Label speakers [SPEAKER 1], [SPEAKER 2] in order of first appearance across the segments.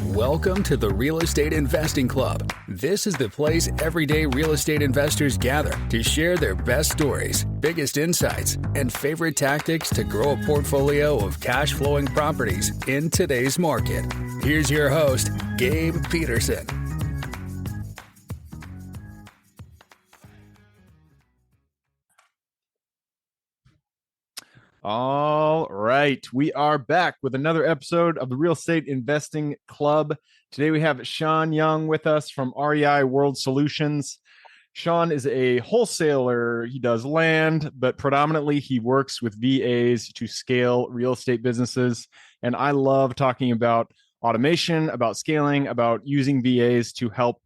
[SPEAKER 1] Welcome to the Real Estate Investing Club. This is the place everyday real estate investors gather to share their best stories, biggest insights, and favorite tactics to grow a portfolio of cash flowing properties in today's market. Here's your host, Gabe Peterson.
[SPEAKER 2] All right. We are back with another episode of the Real Estate Investing Club. Today we have Shaun Young with us from REI World Solutions. Shaun is a wholesaler. He does land, but predominantly he works with VAs to scale real estate businesses. And I love talking about automation, about scaling, about using VAs to help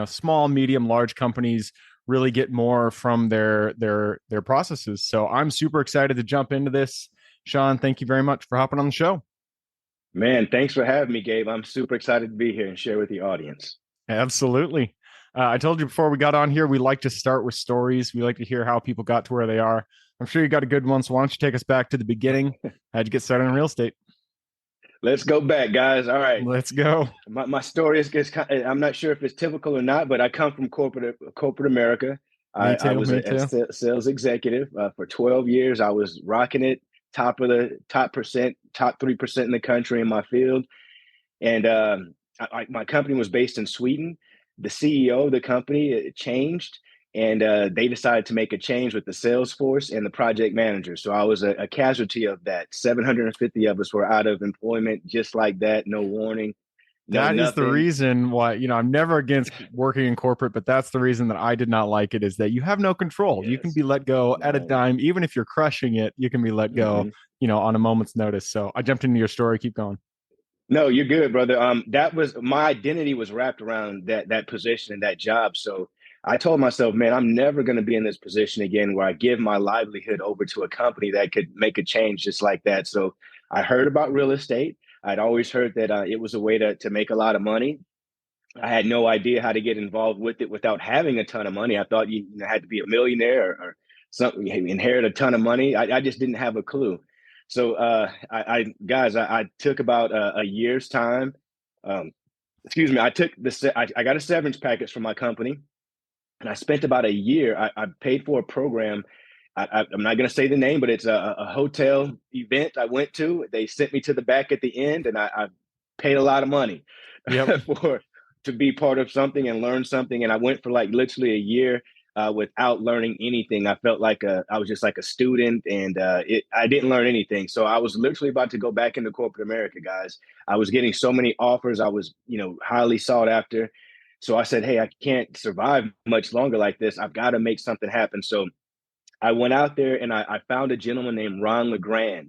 [SPEAKER 2] small, medium, large companies really get more from their processes. So I'm super excited to jump into this. Shaun, thank you very much for hopping on the show.
[SPEAKER 3] Man, thanks for having me, Gabe. I'm super excited to be here and share with the audience.
[SPEAKER 2] Absolutely. I told you before we got on here, we like to start with stories. We like to hear how people got to where they are. I'm sure you got a good one. So why don't you take us back to the beginning? How'd you get started in real estate?
[SPEAKER 3] Let's go back, guys. All right.
[SPEAKER 2] Let's go.
[SPEAKER 3] My story is, I'm not sure if it's typical or not, but I come from corporate America. I was a sales executive for 12 years. I was rocking it, top 3% in the country in my field. And my company was based in Sweden. The CEO of the company changed, and they decided to make a change with the sales force and the project manager. So I was a casualty of that. 750 of us were out of employment just like that, no warning.
[SPEAKER 2] That is the reason why, I'm never against working in corporate, but that's the reason that I did not like it, is that you have no control. Yes. You can be let go at a dime. Even if you're crushing it, you can be let go, on a moment's notice. So I jumped into your story. Keep going.
[SPEAKER 3] No, you're good, brother. That was my identity was wrapped around that position and that job. So I told myself, man, I'm never going to be in this position again where I give my livelihood over to a company that could make a change just like that. So I heard about real estate. I'd always heard that it was a way to make a lot of money. I had no idea how to get involved with it without having a ton of money. I thought you had to be a millionaire or something, inherit a ton of money. I just didn't have a clue. So I took about a year's time. I got a severance package from my company, and I spent about a year. I paid for a program. I'm not going to say the name, but it's a hotel event I went to. They sent me to the back at the end, and I paid a lot of money to be part of something and learn something. And I went for literally a year without learning anything. I felt like I was just like a student, and I didn't learn anything. So I was literally about to go back into corporate America, guys. I was getting so many offers. I was, highly sought after. So I said, hey, I can't survive much longer like this. I've got to make something happen. So I went out there and I found a gentleman named Ron LeGrand.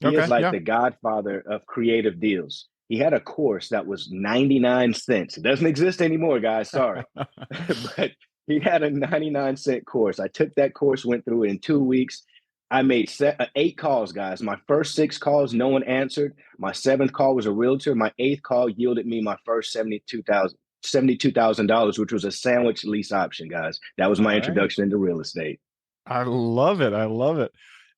[SPEAKER 3] He is the godfather of creative deals. He had a course that was 99 cents. It doesn't exist anymore, guys. Sorry. But he had a 99-cent course. I took that course, went through it in 2 weeks. I made 8 calls, guys. My first 6 calls, no one answered. My 7th call was a realtor. My 8th call yielded me my first $72,000, which was a sandwich lease option, guys. That was my introduction into real estate.
[SPEAKER 2] I love it.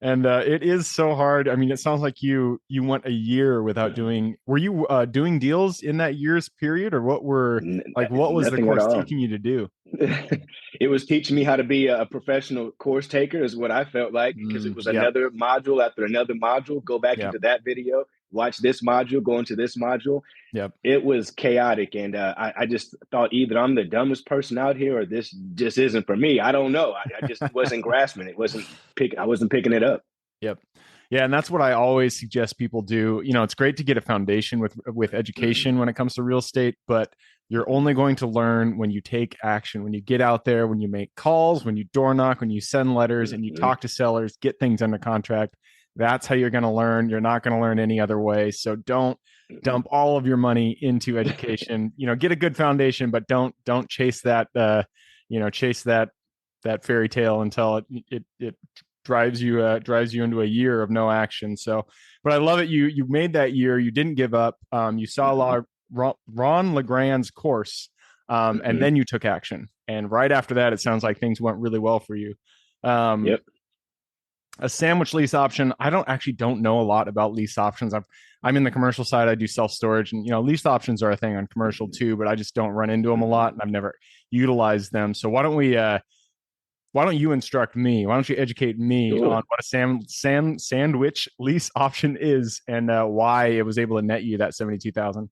[SPEAKER 2] And it is so hard. I mean, it sounds like you went a year without doing. Were you doing deals in that year's period, or what was the course teaching you to do?
[SPEAKER 3] It was teaching me how to be a professional course taker, is what I felt like, because it was another module after another module. Go back into that video, watch this module, go into this module.
[SPEAKER 2] Yep.
[SPEAKER 3] It was chaotic. And I just thought either I'm the dumbest person out here or this just isn't for me. I don't know. I just wasn't grasping it. I wasn't picking it up.
[SPEAKER 2] Yep. Yeah. And that's what I always suggest people do. It's great to get a foundation with education when it comes to real estate, but you're only going to learn when you take action, when you get out there, when you make calls, when you door knock, when you send letters and you talk to sellers, get things under contract. That's how you're going to learn. You're not going to learn any other way. So don't dump all of your money into education. Get a good foundation, but don't chase that fairy tale until it drives you into a year of no action. So, but I love it. You made that year. You didn't give up. You saw a lot of Ron LeGrand's course, and then you took action. And right after that, it sounds like things went really well for you.
[SPEAKER 3] Yep.
[SPEAKER 2] A sandwich lease option. I don't know a lot about lease options. I'm in the commercial side. I do self storage, and lease options are a thing on commercial too, but I just don't run into them a lot, and I've never utilized them. So why don't you instruct me? Why don't you educate me
[SPEAKER 3] Sure.
[SPEAKER 2] on what a sandwich lease option is, and why it was able to net you that 72,000?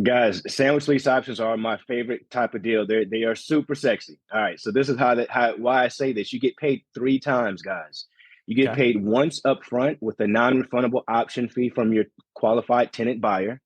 [SPEAKER 3] Guys, sandwich lease options are my favorite type of deal. They are super sexy. All right, so this is why I say this. You get paid 3 times, guys. You get
[SPEAKER 2] Okay.
[SPEAKER 3] paid once up front with a non-refundable option fee from your qualified tenant buyer.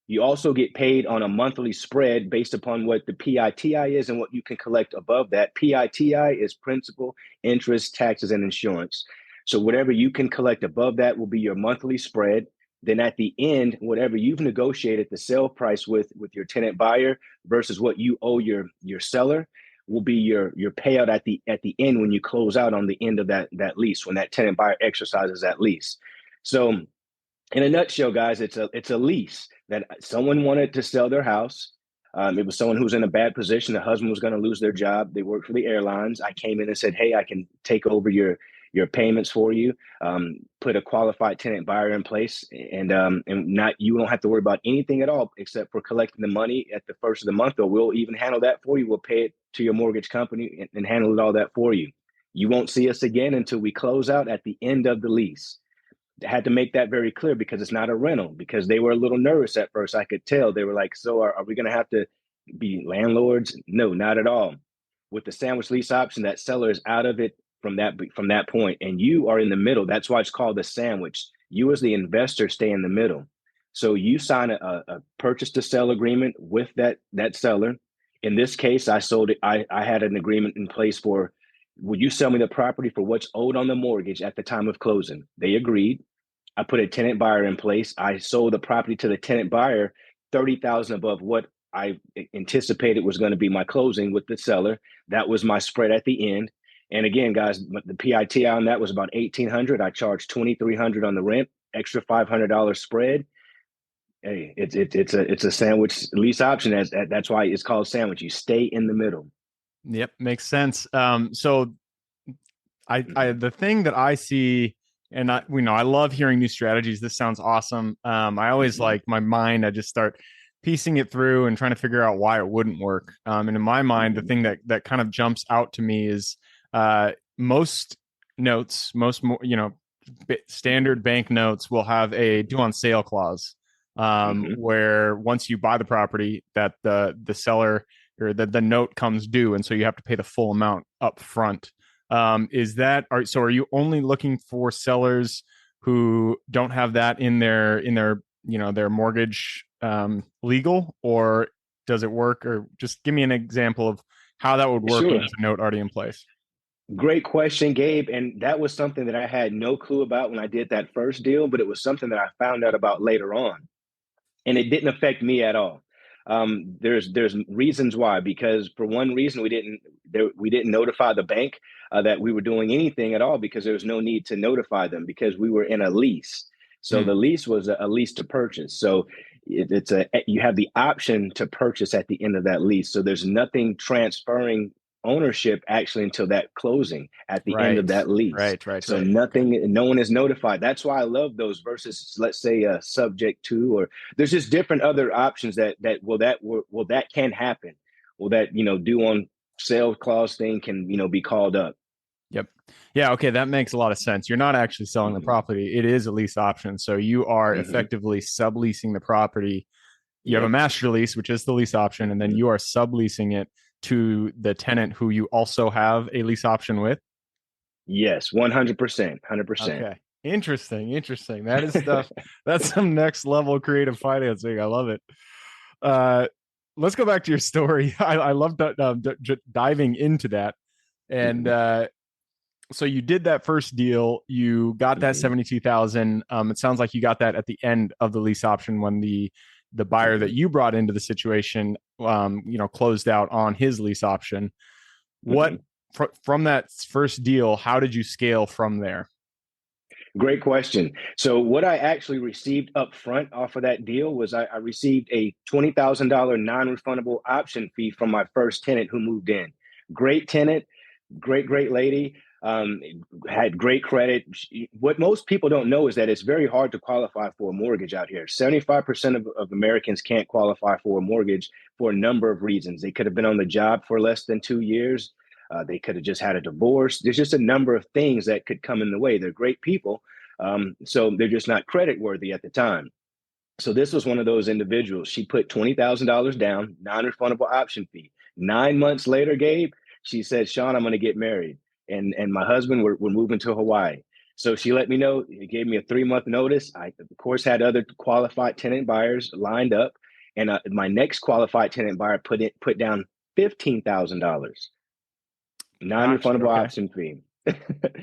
[SPEAKER 3] You also get paid on a monthly spread based upon what the PITI is and what you can collect above that. PITI is principal, interest, taxes, and insurance. So whatever you can collect above that will be your monthly spread. Then at the end, whatever you've negotiated the sale price with your tenant buyer versus what you owe your seller will be your payout at the end when you close out on the end of that lease, when that tenant buyer exercises that lease. So in a nutshell, guys, it's a lease that someone wanted to sell their house. It was someone who was in a bad position. The husband was going to lose their job. They worked for the airlines. I came in and said, "Hey, I can take over your payments for you. Put a qualified tenant buyer in place, and not you don't have to worry about anything at all except for collecting the money at the first of the month. Or we'll even handle that for you. We'll pay it to your mortgage company and handle it all that for you. You won't see us again until we close out at the end of the lease." Had to make that very clear because it's not a rental, because they were a little nervous at first. I could tell they were like, so are we going to have to be landlords? No, not at all. With the sandwich lease option, that seller is out of it from that point, and you are in the middle. That's why it's called the sandwich. You as the investor stay in the middle. So you sign a purchase to sell agreement with that seller. In this case, I sold it. I had an agreement in place for, would you sell me the property for what's owed on the mortgage at the time of closing? They agreed. I put a tenant buyer in place. I sold the property to the tenant buyer 30,000 above what I anticipated was going to be my closing with the seller. That was my spread at the end. And again, guys, the PIT on that was about 1,800. I charged 2,300 on the rent, extra $500 spread. Hey, it's a sandwich lease option. That's why it's called sandwich. You stay in the middle.
[SPEAKER 2] Yep, makes sense. So the thing that I see, and I love hearing new strategies. This sounds awesome. I always like my mind. I just start piecing it through and trying to figure out why it wouldn't work. And in my mind, the thing that kind of jumps out to me is most notes, standard bank notes will have a due on sale clause, where once you buy the property, that the seller or the note comes due, and so you have to pay the full amount up front. Are you only looking for sellers who don't have that in their mortgage legal, or does it work? Or just give me an example of how that would work when
[SPEAKER 3] Sure.
[SPEAKER 2] there's a note already in place.
[SPEAKER 3] Great question, Gabe. And that was something that I had no clue about when I did that first deal, but it was something that I found out about later on. And it didn't affect me at all. There's reasons why, because for one reason we didn't notify the bank that we were doing anything at all, because there was no need to notify them because we were in a lease. So the lease was a lease to purchase. So you have the option to purchase at the end of that lease. So there's nothing transferring ownership actually until that closing at the end of
[SPEAKER 2] Right,
[SPEAKER 3] that lease.
[SPEAKER 2] right.
[SPEAKER 3] So
[SPEAKER 2] Okay.
[SPEAKER 3] no one is notified. That's why I love those versus, let's say, subject to, or there's just different other options that can happen. Well, that due on sale clause thing can be called up.
[SPEAKER 2] Yep. Yeah. Okay. That makes a lot of sense. You're not actually selling the
[SPEAKER 3] Hmm.
[SPEAKER 2] property. It is a lease option. So you are
[SPEAKER 3] Hmm.
[SPEAKER 2] effectively subleasing the property. You have a
[SPEAKER 3] Yep.
[SPEAKER 2] master lease, which is the lease option, and then
[SPEAKER 3] Hmm.
[SPEAKER 2] you are subleasing it to the tenant who you also have a lease option with.
[SPEAKER 3] Yes, 100%, 100%.
[SPEAKER 2] Okay. Interesting. That is stuff. That's some next level creative financing. I love it. Uh, let's go back to your story. I love diving into that. And
[SPEAKER 3] Hmm.
[SPEAKER 2] so you did that first deal. You got that
[SPEAKER 3] Hmm.
[SPEAKER 2] 72,000. It sounds like you got that at the end of the lease option when the buyer that
[SPEAKER 3] Hmm.
[SPEAKER 2] you brought into the situation, closed out on his lease option. What
[SPEAKER 3] Hmm.
[SPEAKER 2] from that first deal? How did you scale from there?
[SPEAKER 3] Great question. So what I actually received up front off of that deal was I received a $20,000 non-refundable option fee from my first tenant who moved in. Great tenant, great lady. um, had great credit. What most people don't know is that it's very hard to qualify for a mortgage out here. 75% of Americans can't qualify for a mortgage for a number of reasons. They could have been on the job for less than 2 years. They could have just had a divorce. There's just a number of things that could come in the way. They're great people, so they're just not credit worthy at the time. So this was one of those individuals. She put $20,000 down, non-refundable option fee. 9 months later, Gabe, she said, Shaun, I'm going to get married. And my husband, we're moving to Hawaii. So she let me know, it gave me a 3-month notice. I, of course, had other qualified tenant buyers lined up. And my next qualified tenant buyer put down $15,000,
[SPEAKER 2] Gotcha.
[SPEAKER 3] non-refundable
[SPEAKER 2] Okay.
[SPEAKER 3] option fee.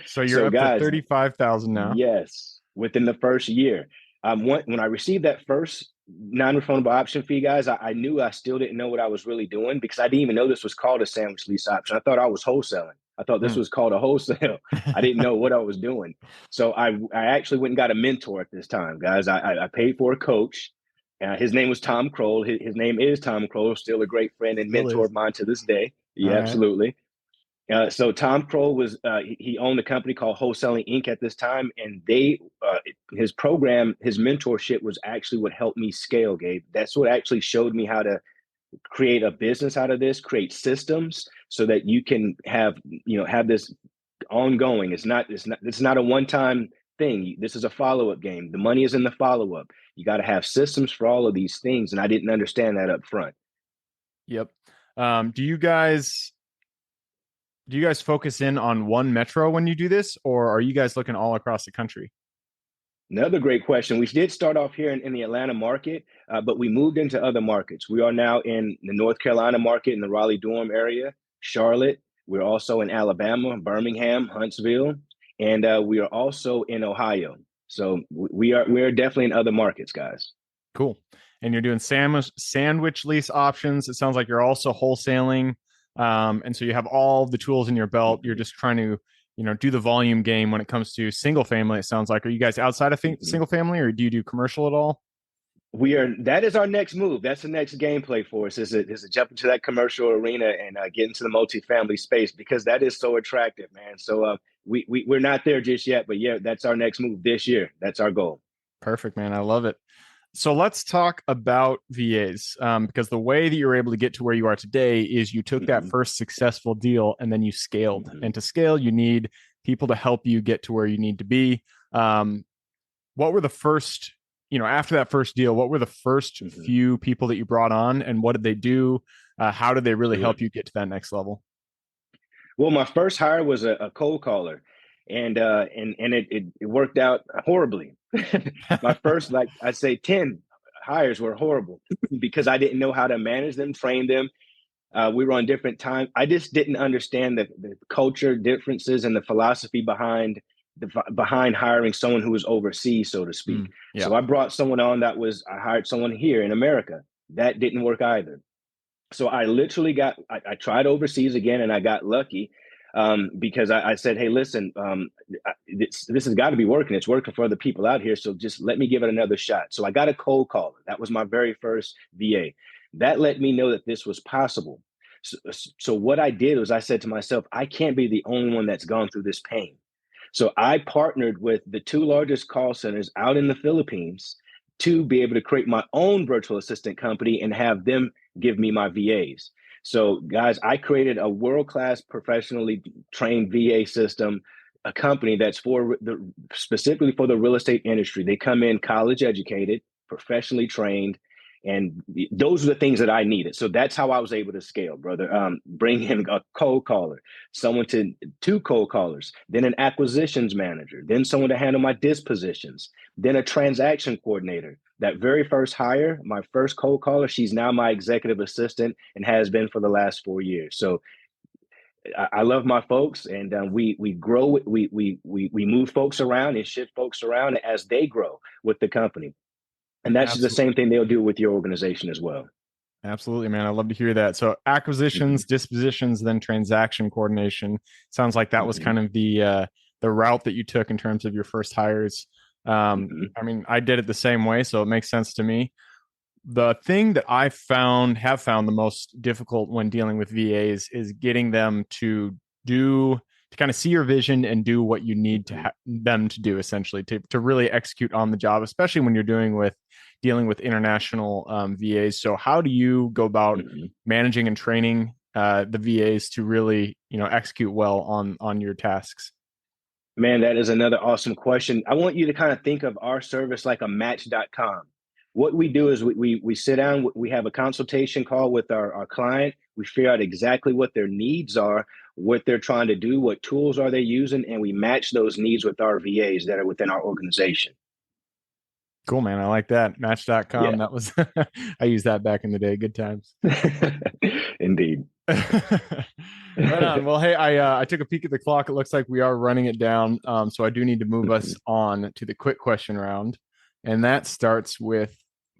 [SPEAKER 2] So you're
[SPEAKER 3] So
[SPEAKER 2] up to
[SPEAKER 3] guys,
[SPEAKER 2] 35,000 now.
[SPEAKER 3] yes, within the first year. When I received that first non-refundable option fee, guys, I knew I still didn't know what I was really doing because I didn't even know this was called a sandwich lease option. I thought I was wholesaling. I thought this was called a wholesale. I didn't know what I was doing. So I actually went and got a mentor at this time, guys. I paid for a coach. His name was Tom Kroll. His name is Tom Kroll, still a great friend and
[SPEAKER 2] Still
[SPEAKER 3] mentor
[SPEAKER 2] is.
[SPEAKER 3] of mine to this day.
[SPEAKER 2] All
[SPEAKER 3] Yeah,
[SPEAKER 2] right.
[SPEAKER 3] absolutely. So Tom Kroll was he owned a company called Wholesaling Inc. at this time, and his program, his mentorship was actually what helped me scale, Gabe. That's what actually showed me how to create a business out of this, create systems so that you can have this ongoing. It's not a one-time thing. This is a follow-up game. The money is in the follow-up. You got to have systems for all of these things, and I didn't understand that up front.
[SPEAKER 2] Yep. Do you guys focus in on one metro when you do this, or are you guys looking all across the country?
[SPEAKER 3] Another great question. We did start off here in the Atlanta market, but we moved into other markets. We are now in the North Carolina market in the Raleigh-Durham area, Charlotte. We're also in Alabama, Birmingham, Huntsville, and we are also in Ohio. So we are definitely in other markets, guys.
[SPEAKER 2] Cool. And you're doing sandwich lease options. It sounds like you're also wholesaling. And so you have all the tools in your belt. You're just trying to, do the volume game when it comes to single family. It sounds like, are you guys outside of single family, or do you do commercial at all?
[SPEAKER 3] That is our next move. That's the next gameplay for us is to jump into that commercial arena and get into the multifamily space because that is so attractive, man. So we're not there just yet, but yeah, that's our next move this year. That's our goal.
[SPEAKER 2] Perfect, man. I love it. So let's talk about VAs, because the way that you were able to get to where you are today is you took that first successful deal and then you scaled. And to scale, you need people to help you get to where you need to be. What were the first, after that first deal, what were the first few people that you brought on, and what did they do? How did they really help you get to that next level?
[SPEAKER 3] Well, my first hire was a cold caller, and it worked out horribly. My first, like I say, 10 hires were horrible because I didn't know how to manage them, train them. We were on different time. I just didn't understand the culture differences and the philosophy behind hiring someone who was overseas, so to speak.
[SPEAKER 2] Yeah.
[SPEAKER 3] So I brought someone on I hired someone here in America. That didn't work either. So I literally I tried overseas again and I got lucky because I said, hey, listen, this has got to be working. It's working for other people out here. So just let me give it another shot. So I got a cold caller. That was my very first VA. That let me know that this was possible. So what I did was I said to myself, I can't be the only one that's gone through this pain. So I partnered with the two largest call centers out in the Philippines to be able to create my own virtual assistant company and have them give me my VAs. So, guys, I created a world-class, professionally trained VA system, a company that's specifically for the real estate industry. They come in college educated, professionally trained, and those are the things that I needed. So that's how I was able to scale, brother. Bring in a cold caller, two cold callers, then an acquisitions manager, then someone to handle my dispositions, then a transaction coordinator. That very first hire, my first cold caller, she's now my executive assistant and has been for the last 4 years. So I love my folks, and we grow. We move folks around and shift folks around as they grow with the company. And that's the
[SPEAKER 2] Absolutely.
[SPEAKER 3] same thing they'll do with your organization as well.
[SPEAKER 2] Absolutely, man. I love to hear that. So acquisitions, dispositions, then transaction coordination. Sounds like that was kind of the route that you took in terms of your first hires. I mean, I did it the same way, so it makes sense to me. The thing that I have found the most difficult when dealing with VAs is getting them to do to kind of see your vision and do what you need to them to do, essentially to really execute on the job, especially when you're dealing with international VAs. So how do you go about managing and training the VAs to really, execute well on your tasks?
[SPEAKER 3] Man, that is another awesome question. I want you to kind of think of our service like a match.com. What we do is we sit down, we have a consultation call with our client. We figure out exactly what their needs are, what they're trying to do, what tools are they using, and we match those needs with our VAs that are within our organization.
[SPEAKER 2] Cool, man. I like that. Match.com.
[SPEAKER 3] Yeah.
[SPEAKER 2] That was, I used that back in the day. Good times.
[SPEAKER 3] Indeed.
[SPEAKER 2] Right on. Well, hey, I took a peek at the clock. It looks like we are running it down. So I do need to move us on to the quick question round. And that starts with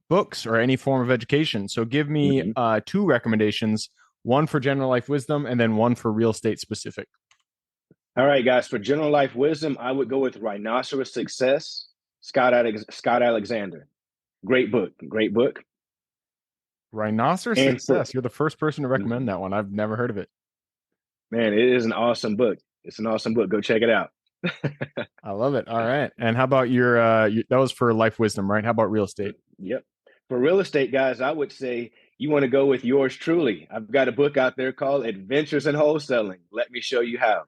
[SPEAKER 2] books or any form of education. So give me two recommendations, one for general life wisdom and then one for real estate specific.
[SPEAKER 3] All right, guys. For general life wisdom, I would go with Rhinoceros Success, Scott Alexander. Great book. Great book.
[SPEAKER 2] Rhinoceros Success. You're the first person to recommend that one. I've never heard of it.
[SPEAKER 3] Man, it is an awesome book. It's an awesome book. Go check it out.
[SPEAKER 2] I love it. All right. And how about your that was for life wisdom, right? How about real estate?
[SPEAKER 3] Yep. For real estate, guys, I would say you want to go with yours truly. I've got a book out there called Adventures in Wholesaling. Let me show you how.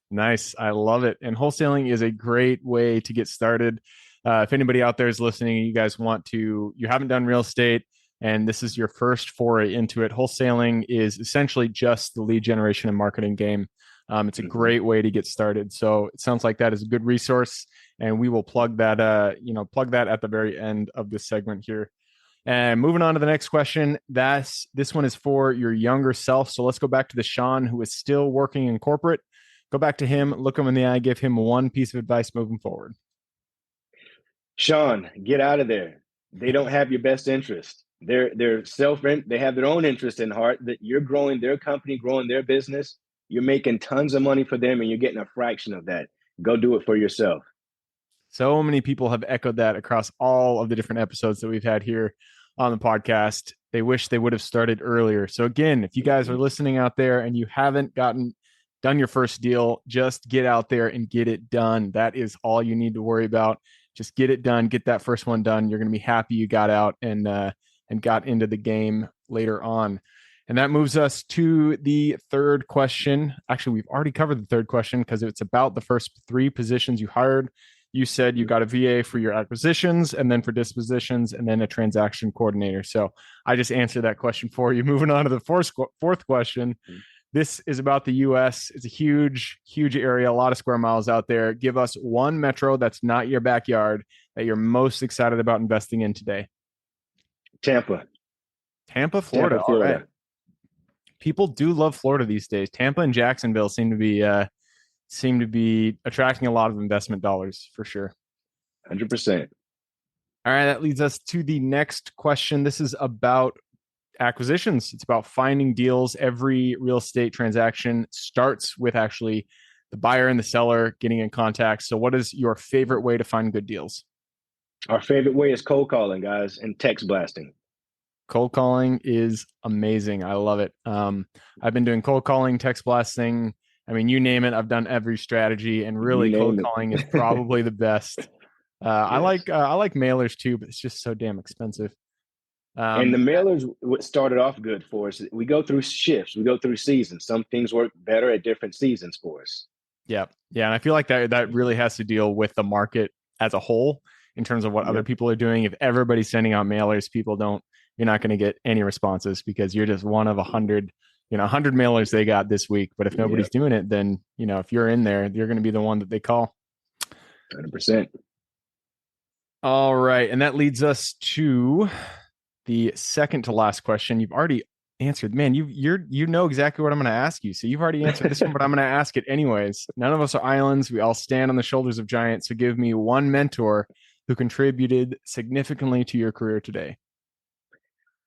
[SPEAKER 2] Nice. I love it. And wholesaling is a great way to get started. If anybody out there is listening, you guys you haven't done real estate and this is your first foray into it, wholesaling is essentially just the lead generation and marketing game. It's a great way to get started. So it sounds like that is a good resource, and we will plug that at the very end of this segment here. And moving on to the next question, this one is for your younger self. So let's go back to the Shaun who is still working in corporate. Go back to him, look him in the eye, give him one piece of advice moving forward.
[SPEAKER 3] Shaun, get out of there. They don't have your best interest. They have their own interest in heart, that you're growing their company, growing their business. You're making tons of money for them and you're getting a fraction of that. Go do it for yourself.
[SPEAKER 2] So many people have echoed that across all of the different episodes that we've had here on the podcast. They wish they would have started earlier. So again, if you guys are listening out there and you haven't done your first deal, just get out there and get it done. That is all you need to worry about. Just get it done. Get that first one done. You're going to be happy you got out and got into the game later on. And that moves us to the third question. Actually, we've already covered the third question because it's about the first three positions you hired. You said you got a VA for your acquisitions and then for dispositions and then a transaction coordinator. So I just answered that question for you. Moving on to the fourth question. This is about the U.S. It's a huge, huge area, a lot of square miles out there. Give us one metro that's not your backyard that you're most excited about investing in today.
[SPEAKER 3] Tampa,
[SPEAKER 2] Florida. All right. People do love Florida these days. Tampa and Jacksonville seem to be attracting a lot of investment dollars for sure.
[SPEAKER 3] 100%.
[SPEAKER 2] All right, that leads us to the next question. This is about acquisitions. It's about finding deals. Every real estate transaction starts with actually the buyer and the seller getting in contact. So what is your favorite way to find good deals?
[SPEAKER 3] Our favorite way is cold calling, guys, and text blasting.
[SPEAKER 2] Cold calling is amazing. I love it. I've been doing cold calling, text blasting. I mean, you name it. I've done every strategy, and really, cold calling is probably the best. Yes. I like mailers too, but it's just so damn expensive.
[SPEAKER 3] And the mailers started off good for us. We go through shifts. We go through seasons. Some things work better at different seasons for us.
[SPEAKER 2] Yeah. And I feel like that really has to deal with the market as a whole in terms of what other people are doing. If everybody's sending out mailers, you're not going to get any responses because you're just one of 100 mailers they got this week. But if nobody's doing it, then, if you're in there, you're going to be the one that they call.
[SPEAKER 3] 100%.
[SPEAKER 2] All right. And that leads us to the second to last question. You've already answered, man, you know exactly what I'm going to ask you. So you've already answered this one, but I'm going to ask it anyways. None of us are islands. We all stand on the shoulders of giants. So give me one mentor who contributed significantly to your career today.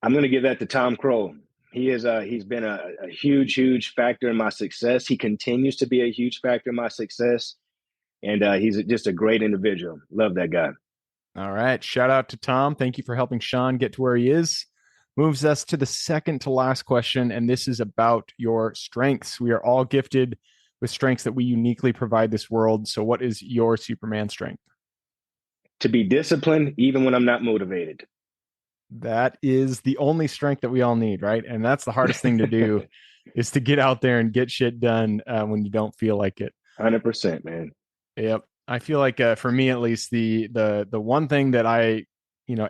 [SPEAKER 3] I'm going to give that to Tom Kroll. He's been a huge, huge factor in my success. He continues to be a huge factor in my success. And he's just a great individual. Love that guy.
[SPEAKER 2] All right. Shout out to Tom. Thank you for helping Shaun get to where he is. Moves us to the second to last question. And this is about your strengths. We are all gifted with strengths that we uniquely provide this world. So what is your Superman strength?
[SPEAKER 3] To be disciplined, even when I'm not motivated.
[SPEAKER 2] That is the only strength that we all need, right? And that's the hardest thing to do is to get out there and get shit done when you don't feel like it.
[SPEAKER 3] 100%, man.
[SPEAKER 2] Yep. I feel like for me, at least, the one thing that I,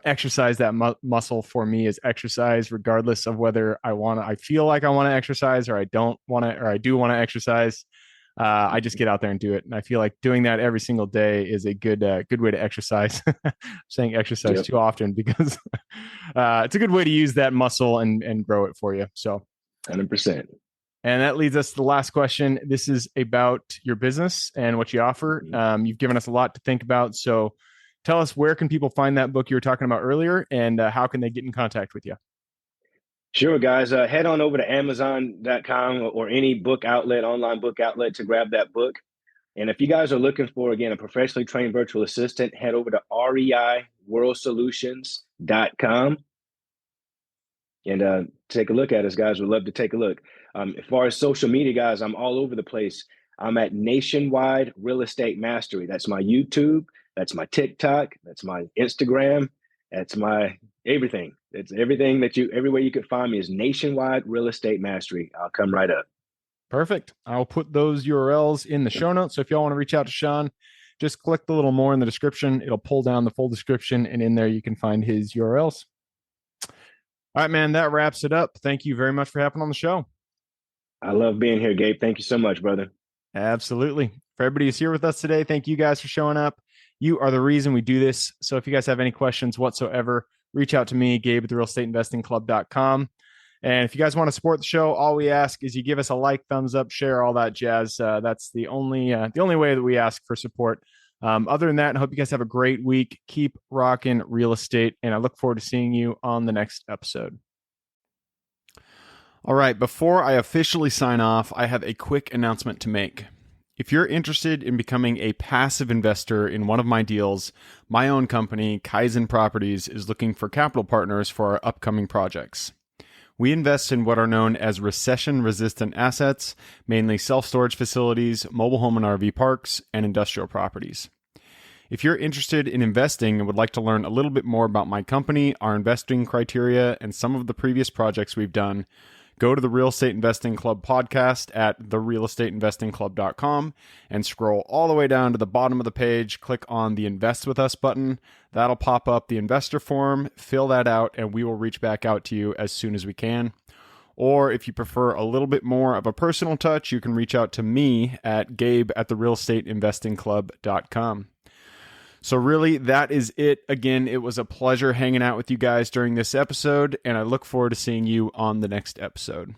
[SPEAKER 2] exercise that muscle for me is exercise, regardless of whether I feel like I want to exercise or I don't want to, or I do want to exercise. I just get out there and do it. And I feel like doing that every single day is a good way to exercise. I'm saying exercise too often because it's a good way to use that muscle and grow it for you. So
[SPEAKER 3] 100%.
[SPEAKER 2] And that leads us to the last question. This is about your business and what you offer. You've given us a lot to think about. So tell us, where can people find that book you were talking about earlier, and how can they get in contact with you?
[SPEAKER 3] Sure, guys. Head on over to Amazon.com or any book outlet, online book outlet, to grab that book. And if you guys are looking for, again, a professionally trained virtual assistant, head over to reiworldsolutions.com and take a look at us, guys. We'd love to take a look. As far as social media, guys, I'm all over the place. I'm at Nationwide Real Estate Mastery. That's my YouTube. That's my TikTok. That's my Instagram. That's my everything. It's everything everywhere you could find me is Nationwide Real Estate Mastery. I'll come right up.
[SPEAKER 2] Perfect. I'll put those URLs in the show notes. So if y'all want to reach out to Shaun, just click the little more in the description. It'll pull down the full description, and in there you can find his URLs. All right, man, that wraps it up. Thank you very much for having on the show.
[SPEAKER 3] I love being here, Gabe. Thank you so much, brother.
[SPEAKER 2] Absolutely. For everybody who's here with us today, thank you guys for showing up. You are the reason we do this. So if you guys have any questions whatsoever, reach out to me, Gabe at therealestateinvestingclub.com. And if you guys want to support the show, all we ask is you give us a like, thumbs up, share, all that jazz. That's the only way that we ask for support. Other than that, I hope you guys have a great week. Keep rocking real estate, and I look forward to seeing you on the next episode. All right, before I officially sign off, I have a quick announcement to make. If you're interested in becoming a passive investor in one of my deals, my own company, Kaizen Properties, is looking for capital partners for our upcoming projects. We invest in what are known as recession-resistant assets, mainly self-storage facilities, mobile home and RV parks, and industrial properties. If you're interested in investing and would like to learn a little bit more about my company, our investing criteria, and some of the previous projects we've done, go to the Real Estate Investing Club podcast at therealestateinvestingclub.com and scroll all the way down to the bottom of the page. Click on the Invest With Us button. That'll pop up the investor form. Fill that out, and we will reach back out to you as soon as we can. Or if you prefer a little bit more of a personal touch, you can reach out to me at Gabe at therealestateinvestingclub.com. So really, that is it. Again, it was a pleasure hanging out with you guys during this episode, and I look forward to seeing you on the next episode.